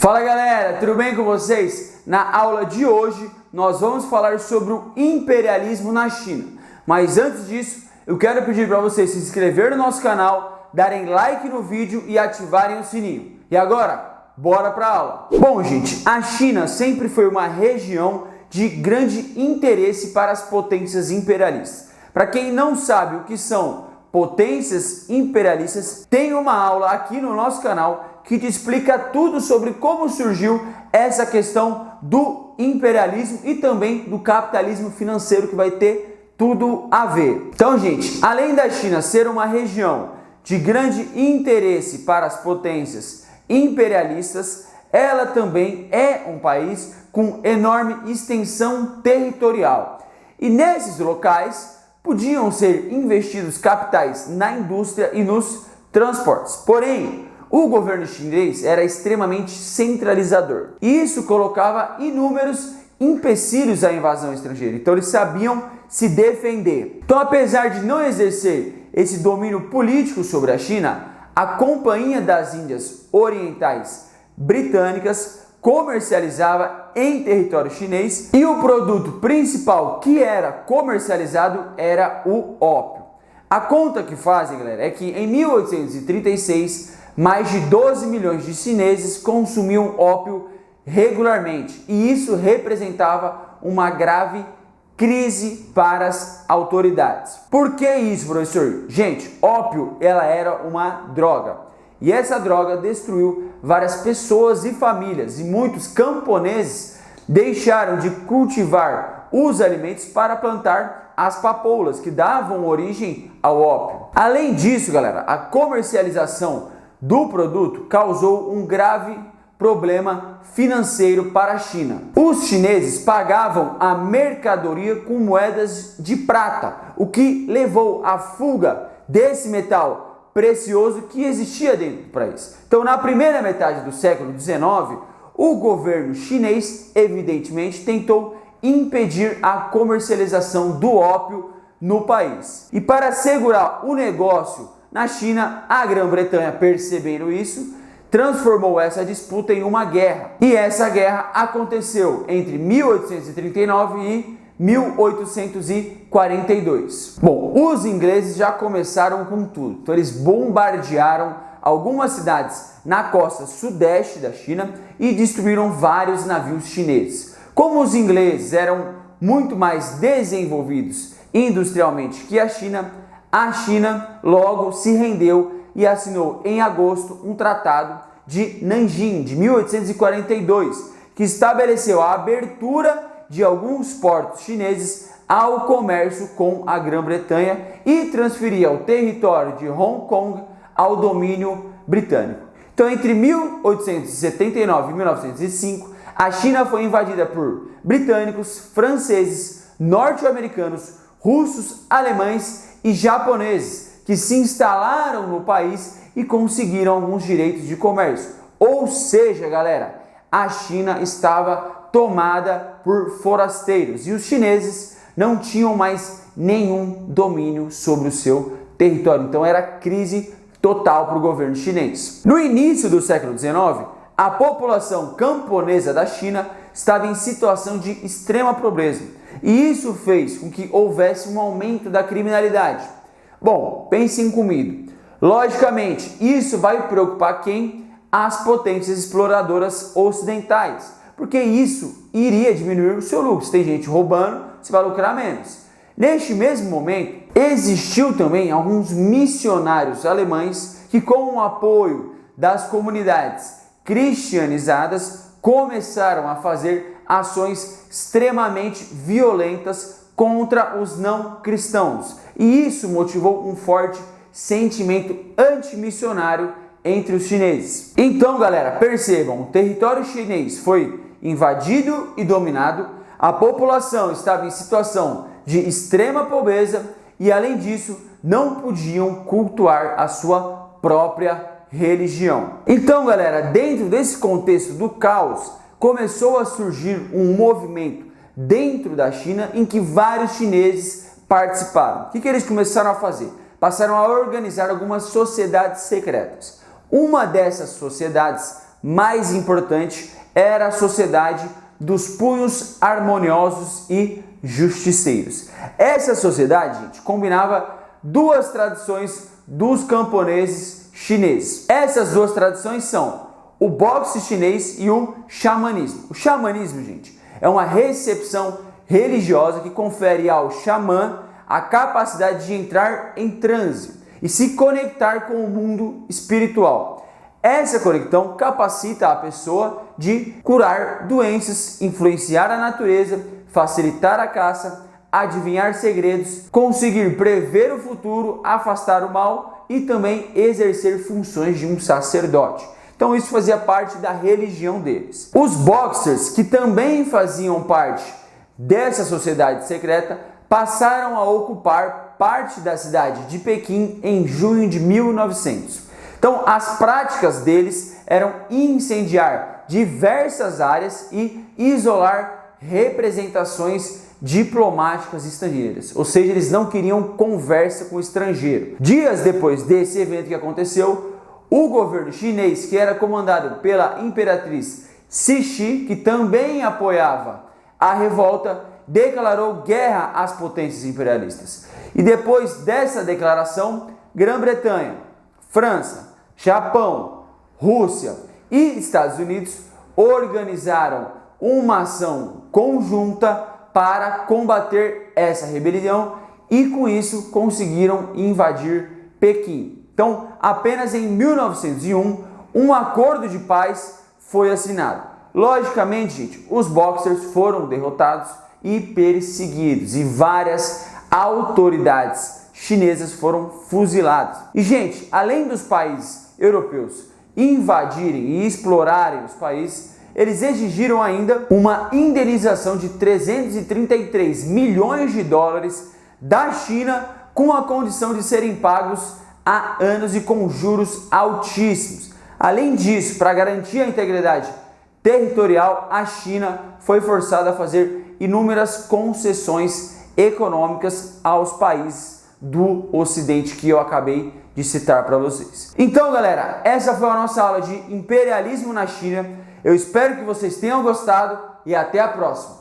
Fala galera, tudo bem com vocês? Na aula de hoje nós vamos falar sobre o imperialismo na China. Mas antes disso, eu quero pedir para vocês se inscreverem no nosso canal, darem like no vídeo e ativarem o sininho. E agora, bora para a aula! Bom gente, a China sempre foi uma região de grande interesse para as potências imperialistas. Para quem não sabe o que são potências imperialistas, tem uma aula aqui no nosso canal que te explica tudo sobre como surgiu essa questão do imperialismo e também do capitalismo financeiro, que vai ter tudo a ver. Então, gente, além da China ser uma região de grande interesse para as potências imperialistas, ela também é um país com enorme extensão territorial. E nesses locais podiam ser investidos capitais na indústria e nos transportes. Porém, o governo chinês era extremamente centralizador. E isso colocava inúmeros empecilhos à invasão estrangeira. Então eles sabiam se defender. Então, apesar de não exercer esse domínio político sobre a China, a Companhia das Índias Orientais Britânicas comercializava em território chinês e o produto principal que era comercializado era o ópio. A conta que fazem, galera, é que em 1836 mais de 12 milhões de chineses consumiam ópio regularmente e isso representava uma grave crise para as autoridades. Por que isso, professor? Gente, ópio ela era uma droga. E essa droga destruiu várias pessoas e famílias, e muitos camponeses deixaram de cultivar os alimentos para plantar as papoulas, que davam origem ao ópio. Além disso, galera, a comercialização do produto causou um grave problema financeiro para a China. Os chineses pagavam a mercadoria com moedas de prata, o que levou à fuga desse metal precioso que existia dentro do país. Então, na primeira metade do século XIX, o governo chinês, evidentemente, tentou impedir a comercialização do ópio no país. E para segurar o negócio na China, a Grã-Bretanha, percebendo isso, transformou essa disputa em uma guerra. E essa guerra aconteceu entre 1839 e 1842. Bom, os ingleses já começaram com tudo. Então eles bombardearam algumas cidades na costa sudeste da China e destruíram vários navios chineses. Como os ingleses eram muito mais desenvolvidos industrialmente que a China logo se rendeu e assinou em agosto um tratado de Nanjing de 1842, que estabeleceu a abertura de alguns portos chineses ao comércio com a Grã-Bretanha e transferia o território de Hong Kong ao domínio britânico. Então, entre 1879 e 1905, a China foi invadida por britânicos, franceses, norte-americanos, russos, alemães e japoneses, que se instalaram no país e conseguiram alguns direitos de comércio. Ou seja, galera, a China estava tomada por forasteiros e os chineses não tinham mais nenhum domínio sobre o seu território. Então era crise total para o governo chinês. No início do século XIX, a população camponesa da China estava em situação de extrema pobreza e isso fez com que houvesse um aumento da criminalidade. Bom, pensem comigo. Logicamente, isso vai preocupar quem? As potências exploradoras ocidentais, porque isso iria diminuir o seu lucro. Se tem gente roubando, você vai lucrar menos. Neste mesmo momento, existiu também alguns missionários alemães que, com o apoio das comunidades cristianizadas, começaram a fazer ações extremamente violentas contra os não cristãos. E isso motivou um forte sentimento antimissionário entre os chineses. Então, galera, percebam, o território chinês foi invadido e dominado, a população estava em situação de extrema pobreza e, além disso, não podiam cultuar a sua própria religião. Então, galera, dentro desse contexto do caos, começou a surgir um movimento dentro da China em que vários chineses participaram. O que eles começaram a fazer? Passaram a organizar algumas sociedades secretas. Uma dessas sociedades mais importante era a sociedade dos punhos harmoniosos e justiceiros. Essa sociedade, gente, combinava duas tradições dos camponeses chineses. Essas duas tradições são o boxe chinês e o xamanismo. O xamanismo, gente, é uma recepção religiosa que confere ao xamã a capacidade de entrar em transe e se conectar com o mundo espiritual. Essa conexão capacita a pessoa de curar doenças, influenciar a natureza, facilitar a caça, adivinhar segredos, conseguir prever o futuro, afastar o mal e também exercer funções de um sacerdote. Então isso fazia parte da religião deles. Os boxers, que também faziam parte dessa sociedade secreta, passaram a ocupar parte da cidade de Pequim em junho de 1900. Então as práticas deles eram incendiar diversas áreas e isolar representações diplomáticas estrangeiras, ou seja, eles não queriam conversa com o estrangeiro. Dias depois desse evento que aconteceu, o governo chinês, que era comandado pela imperatriz Cixi, que também apoiava a revolta, declarou guerra às potências imperialistas. E depois dessa declaração, Grã-Bretanha, França, Japão, Rússia e Estados Unidos organizaram uma ação conjunta para combater essa rebelião e com isso conseguiram invadir Pequim. Então, apenas em 1901, um acordo de paz foi assinado. Logicamente, gente, os boxers foram derrotados e perseguidos e várias autoridades chinesas foram fuziladas. E, gente, além dos países europeus invadirem e explorarem os países, eles exigiram ainda uma indenização de 333 milhões de dólares da China com a condição de serem pagos há anos e com juros altíssimos. Além disso, para garantir a integridade territorial, a China foi forçada a fazer inúmeras concessões econômicas aos países do Ocidente que eu acabei de citar para vocês. Então, galera, essa foi a nossa aula de imperialismo na China. Eu espero que vocês tenham gostado e até a próxima.